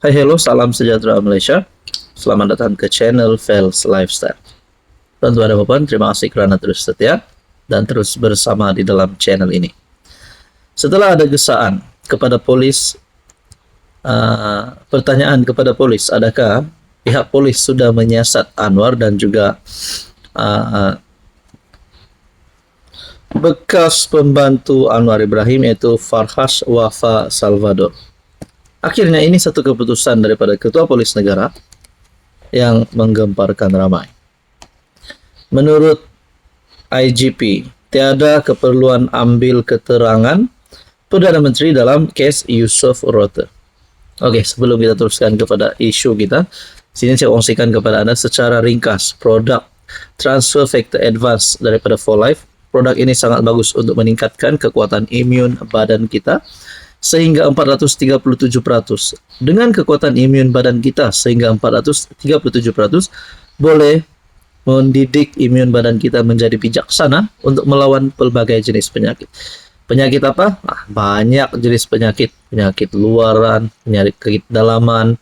Hai hello, salam sejahtera Malaysia. Selamat datang ke channel Fels Lifestyle. Tuan-tuan dan puan, terima kasih kerana terus setia dan terus bersama di dalam channel ini. Setelah ada gesaan kepada polis, pertanyaan kepada polis, adakah pihak polis sudah menyiasat Anwar dan juga bekas pembantu Anwar Ibrahim, yaitu Farhas Wafa Salvador. Akhirnya ini satu keputusan daripada Ketua Polis Negara yang menggemparkan ramai. Menurut IGP, tiada keperluan ambil keterangan Perdana Menteri dalam kes Yusof Rote. Okey, sebelum kita teruskan kepada isu kita, sini saya kongsikan kepada anda secara ringkas produk Transfer Factor Advance daripada For Life. Produk ini sangat bagus untuk meningkatkan kekuatan imun badan kita sehingga 437%. Dengan kekuatan imun badan kita sehingga 437% boleh mendidik imun badan kita menjadi bijaksana untuk melawan pelbagai jenis penyakit. Penyakit apa? Banyak jenis penyakit. Penyakit luaran, penyakit dalaman,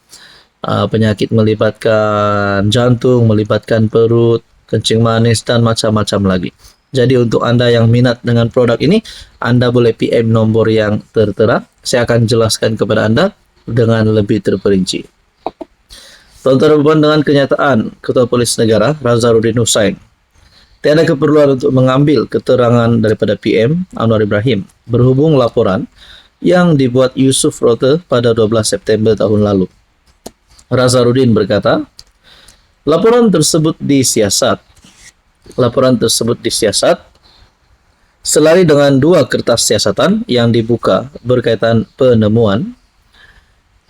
penyakit melibatkan jantung, melibatkan perut, kencing manis, dan macam-macam lagi. Jadi untuk anda yang minat dengan produk ini, anda boleh PM nombor yang tertera. Saya akan jelaskan kepada anda dengan lebih terperinci. Tuan-tuan dan puan, dengan kenyataan Ketua Polis Negara Razarudin Hussain, tiada keperluan untuk mengambil keterangan daripada PM Anwar Ibrahim berhubung laporan yang dibuat Yusof Rote pada 12 September tahun lalu. Razarudin berkata, laporan tersebut disiasat selari dengan dua kertas siasatan yang dibuka berkaitan penemuan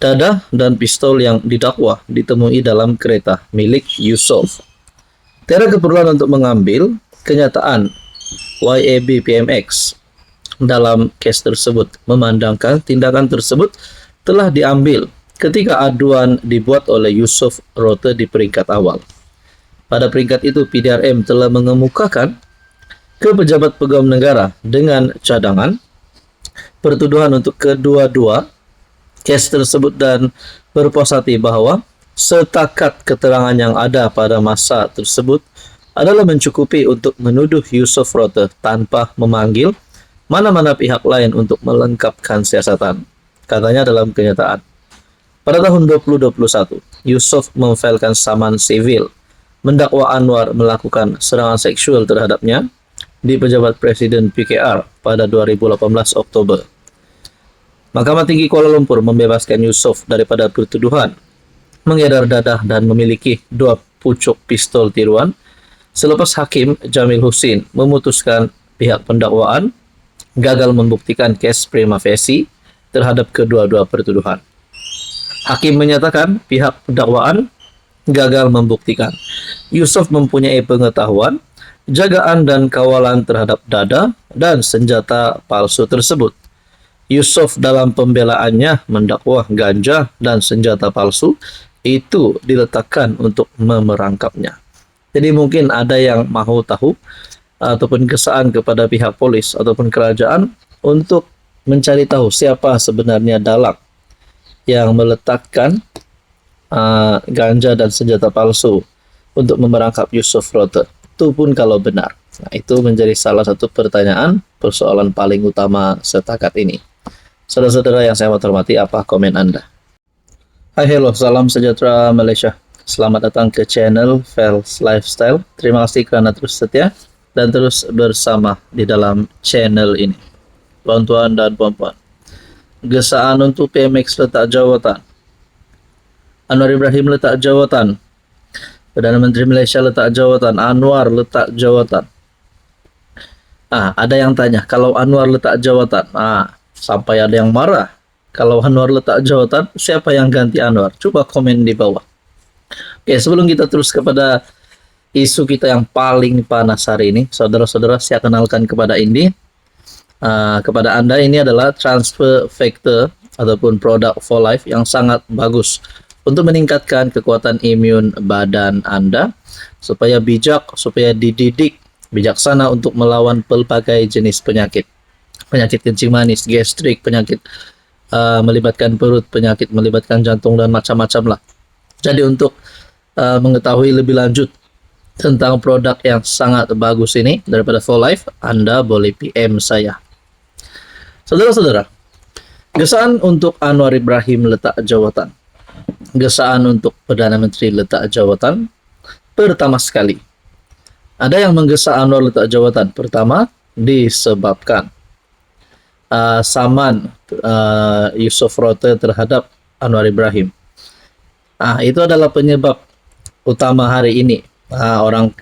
dadah dan pistol yang didakwa ditemui dalam kereta milik Yusof. Tiada keperluan untuk mengambil kenyataan YAB PMX dalam kes tersebut, memandangkan tindakan tersebut telah diambil ketika aduan dibuat oleh Yusof Rote di peringkat awal. Pada peringkat itu, PDRM telah mengemukakan ke pejabat pegawai negara dengan cadangan pertuduhan untuk kedua-dua kes tersebut dan berpuas hati bahawa setakat keterangan yang ada pada masa tersebut adalah mencukupi untuk menuduh Yusof Rote tanpa memanggil mana-mana pihak lain untuk melengkapkan siasatan. Katanya dalam kenyataan, pada tahun 2021, Yusof memfailkan saman sivil mendakwa Anwar melakukan serangan seksual terhadapnya di pejabat Presiden PKR pada 2018 Oktober. Mahkamah Tinggi Kuala Lumpur membebaskan Yusof daripada pertuduhan mengedar dadah dan memiliki dua pucuk pistol tiruan selepas Hakim Jamil Husin memutuskan pihak pendakwaan gagal membuktikan kes prima facie terhadap kedua-dua pertuduhan. Hakim menyatakan pihak pendakwaan gagal membuktikan Yusof mempunyai pengetahuan, jagaan dan kawalan terhadap dada dan senjata palsu tersebut. Yusof dalam pembelaannya mendakwa ganja dan senjata palsu itu diletakkan untuk memerangkapnya. Jadi mungkin ada yang mahu tahu ataupun kesaan kepada pihak polis ataupun kerajaan untuk mencari tahu siapa sebenarnya dalang yang meletakkan ganja dan senjata palsu untuk memerangkap Yusof Rote. Itu pun kalau benar. Nah, itu menjadi salah satu persoalan paling utama setakat ini. Saudara-saudara yang saya hormati, apa komen anda? Hai hello, salam sejahtera Malaysia. Selamat datang ke channel Fels Lifestyle. Terima kasih kerana terus setia dan terus bersama di dalam channel ini. Tuan-tuan dan puan-puan, gesaan untuk PMX letak jawatan, Anwar Ibrahim letak jawatan, Perdana Menteri Malaysia letak jawatan, Anwar letak jawatan. Ada yang tanya, kalau Anwar letak jawatan, sampai ada yang marah. Kalau Anwar letak jawatan, siapa yang ganti Anwar? Coba komen di bawah. Oke, sebelum kita terus kepada isu kita yang paling panas hari ini, saudara-saudara, saya kenalkan kepada kepada anda, ini adalah Transfer Factor ataupun produk For Life yang sangat bagus untuk meningkatkan kekuatan imun badan anda supaya bijak, supaya dididik bijaksana untuk melawan pelbagai jenis penyakit. Penyakit kencing manis, gastrik, penyakit melibatkan perut, penyakit melibatkan jantung dan macam-macam lah. Jadi untuk mengetahui lebih lanjut tentang produk yang sangat bagus ini daripada For Life, Anda boleh PM saya. Saudara-saudara, gesaan untuk Anwar Ibrahim letak jawatan. Gesaan untuk Perdana Menteri letak jawatan. Pertama sekali, ada yang menggesa Anwar letak jawatan. Pertama, disebabkan saman Yusof Rote terhadap Anwar Ibrahim. Itu adalah penyebab utama hari ini. Orang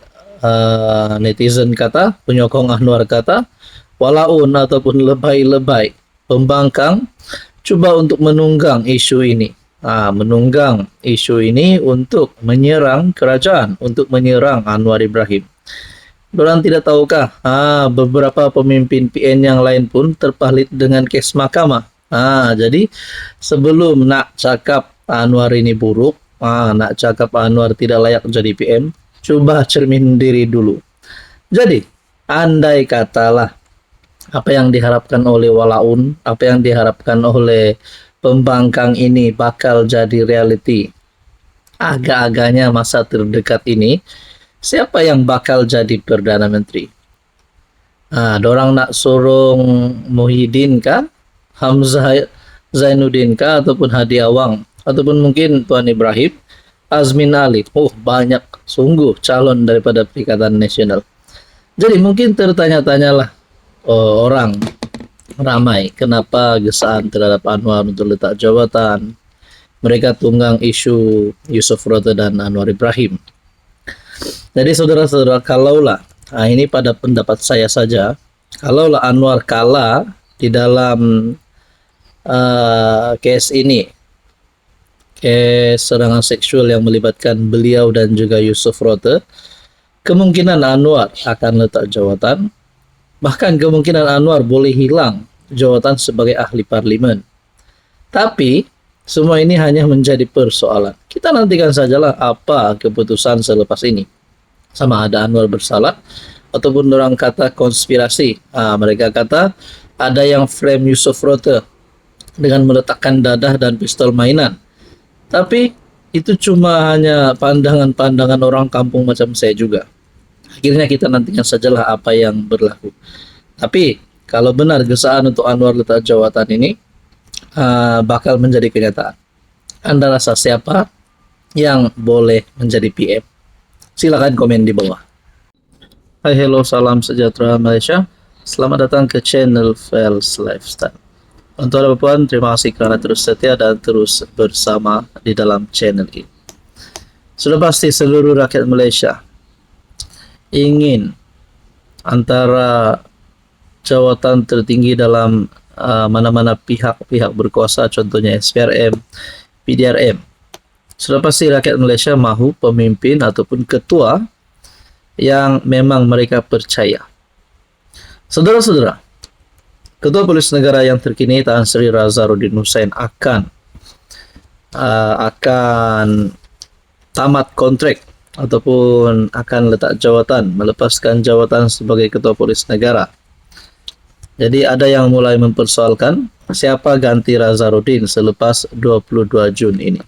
netizen kata, penyokong Anwar kata, walaun ataupun lebay-lebay, pembangkang coba untuk menunggang isu ini. Menunggang isu ini untuk menyerang kerajaan, untuk menyerang Anwar Ibrahim. Dorang tidak tahukah, beberapa pemimpin PN yang lain pun terpalit dengan kes mahkamah. Jadi sebelum nak cakap Anwar ini buruk, nak cakap Anwar tidak layak jadi PM, coba cermin diri dulu. Jadi, andai katalah apa yang diharapkan oleh walaun, apa yang diharapkan oleh pembangkang ini bakal jadi reality, agak-agaknya masa terdekat ini, siapa yang bakal jadi Perdana Menteri? Dorang nak sorong Muhyiddin kah? Hamzah Zainuddin kah? Ataupun Hadi Awang? Ataupun mungkin Tuan Ibrahim? Azmin Ali? Banyak sungguh calon daripada Perikatan Nasional. Jadi mungkin tertanya-tanyalah orang ramai, kenapa gesaan terhadap Anwar untuk letak jawatan? Mereka tunggang isu Yusof Rote dan Anwar Ibrahim. Jadi saudara-saudara, kalaulah, ini pada pendapat saya saja, kalaulah Anwar kalah di dalam kes ini, kes serangan seksual yang melibatkan beliau dan juga Yusof Rote, kemungkinan Anwar akan letak jawatan, bahkan kemungkinan Anwar boleh hilang jawatan sebagai ahli parlimen. Tapi semua ini hanya menjadi persoalan. Kita nantikan sajalah apa keputusan selepas ini. Sama ada Anwar bersalah ataupun orang kata konspirasi. Mereka kata ada yang frame Yusof Rote dengan meletakkan dadah dan pistol mainan. Tapi itu cuma hanya pandangan-pandangan orang kampung macam saya juga. Akhirnya kita nantikan sajalah apa yang berlaku. Tapi kalau benar gesaan untuk Anwar letak jawatan ini bakal menjadi kenyataan, Anda rasa siapa yang boleh menjadi PM? Silakan komen di bawah. Hai, hello, salam sejahtera Malaysia. Selamat datang ke channel Fels Lifestyle. Untuk Anda puan, terima kasih kerana terus setia dan terus bersama di dalam channel ini. Sudah pasti seluruh rakyat Malaysia ingin antara jawatan tertinggi dalam mana-mana pihak-pihak berkuasa, contohnya SPRM, PDRM. Sudah pasti rakyat Malaysia mahu pemimpin ataupun ketua yang memang mereka percaya. Saudara-saudara, Ketua Polis Negara yang terkini Tan Sri Razarudin Hussein akan tamat kontrak ataupun akan letak jawatan, melepaskan jawatan sebagai Ketua Polis Negara. Jadi ada yang mulai mempersoalkan siapa ganti Razarudin selepas 22 Jun ini.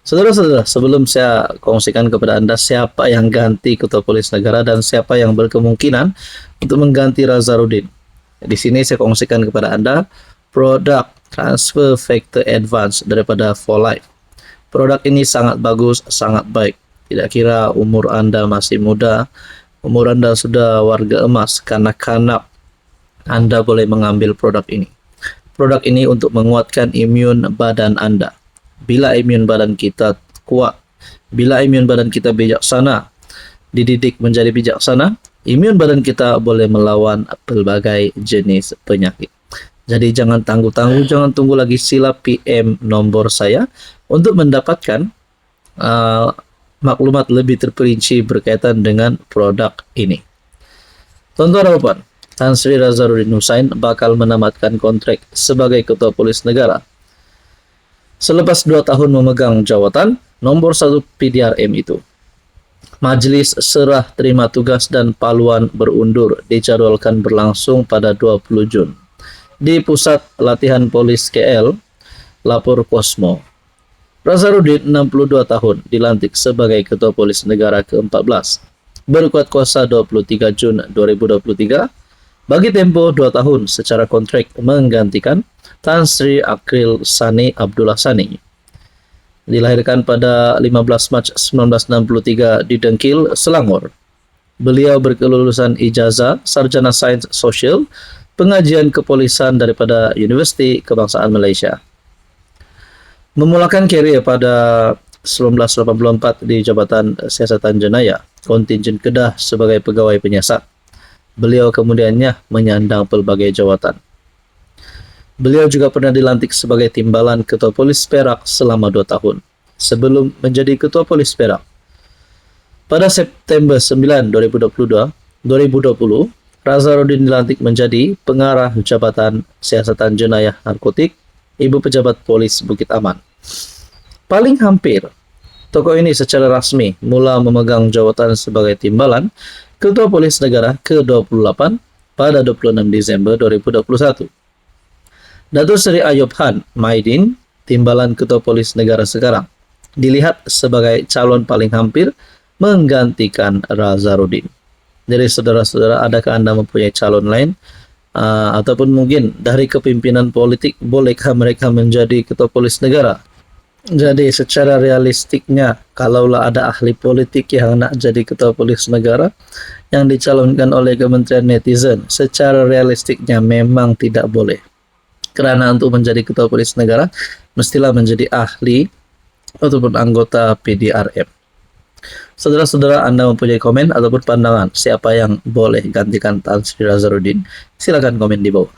Saudara-saudara, sebelum saya kongsikan kepada Anda siapa yang ganti Ketua Polis Negara dan siapa yang berkemungkinan untuk mengganti Razarudin, di sini saya kongsikan kepada Anda produk Transfer Factor Advance daripada For Life. Produk ini sangat bagus, sangat baik. Tidak kira umur Anda masih muda, umur Anda sudah warga emas, kanak-kanak, Anda boleh mengambil produk ini. Produk ini untuk menguatkan imun badan Anda. Bila imun badan kita kuat, bila imun badan kita bijaksana, dididik menjadi bijaksana, imun badan kita boleh melawan pelbagai jenis penyakit. Jadi jangan tangguh-tangguh, jangan tunggu lagi, sila PM nombor saya untuk mendapatkan maklumat lebih terperinci berkaitan dengan produk ini. Tuan-tuan dan puan, Tan Sri Razarudin Hussein bakal menamatkan kontrak sebagai Ketua Polis Negara. Selepas 2 tahun memegang jawatan nombor 1 PDRM itu. Majlis serah terima tugas dan paluan berundur dijadwalkan berlangsung pada 20 Jun. Di Pusat Latihan Polis KL, lapor Kosmo. Nazarudin, 62 tahun, dilantik sebagai Ketua Polis Negara ke-14. Berkuat kuasa 23 Jun 2023 bagi tempo 2 tahun secara kontrak menggantikan Tan Sri Akril Sani Abdullah Sani. Dilahirkan pada 15 Mac 1963 di Dengkil, Selangor. Beliau berkelulusan ijazah Sarjana Sains Sosial Pengajian Kepolisian daripada Universiti Kebangsaan Malaysia. Memulakan karier pada 1984 di Jabatan Siasatan Jenayah, Kontingen Kedah sebagai pegawai penyiasat. Beliau kemudiannya menyandang pelbagai jawatan. Beliau juga pernah dilantik sebagai Timbalan Ketua Polis Perak selama 2 tahun sebelum menjadi Ketua Polis Perak. Pada September 9, 2020, Nazarudin dilantik menjadi Pengarah Jabatan Siasatan Jenayah Narkotik, Ibu Pejabat Polis Bukit Aman. Paling hampir, tokoh ini secara rasmi mula memegang jawatan sebagai Timbalan Ketua Polis Negara ke-28 pada 26 Desember 2021. Datuk Seri Ayub Han Maidin, Timbalan Ketua Polis Negara sekarang, dilihat sebagai calon paling hampir menggantikan Nazarudin. Jadi saudara-saudara, adakah Anda mempunyai calon lain? Ataupun mungkin dari kepimpinan politik, bolehkah mereka menjadi Ketua Polis Negara? Jadi secara realistiknya, kalaulah ada ahli politik yang nak jadi Ketua Polis Negara yang dicalonkan oleh Kementerian Netizen, secara realistiknya memang tidak boleh. Kerana untuk menjadi Ketua Polis Negara, mestilah menjadi ahli ataupun anggota PDRM. Saudara-saudara, Anda mempunyai komen ataupun pandangan siapa yang boleh gantikan Tan Sri Nazarudin? Silakan komen di bawah.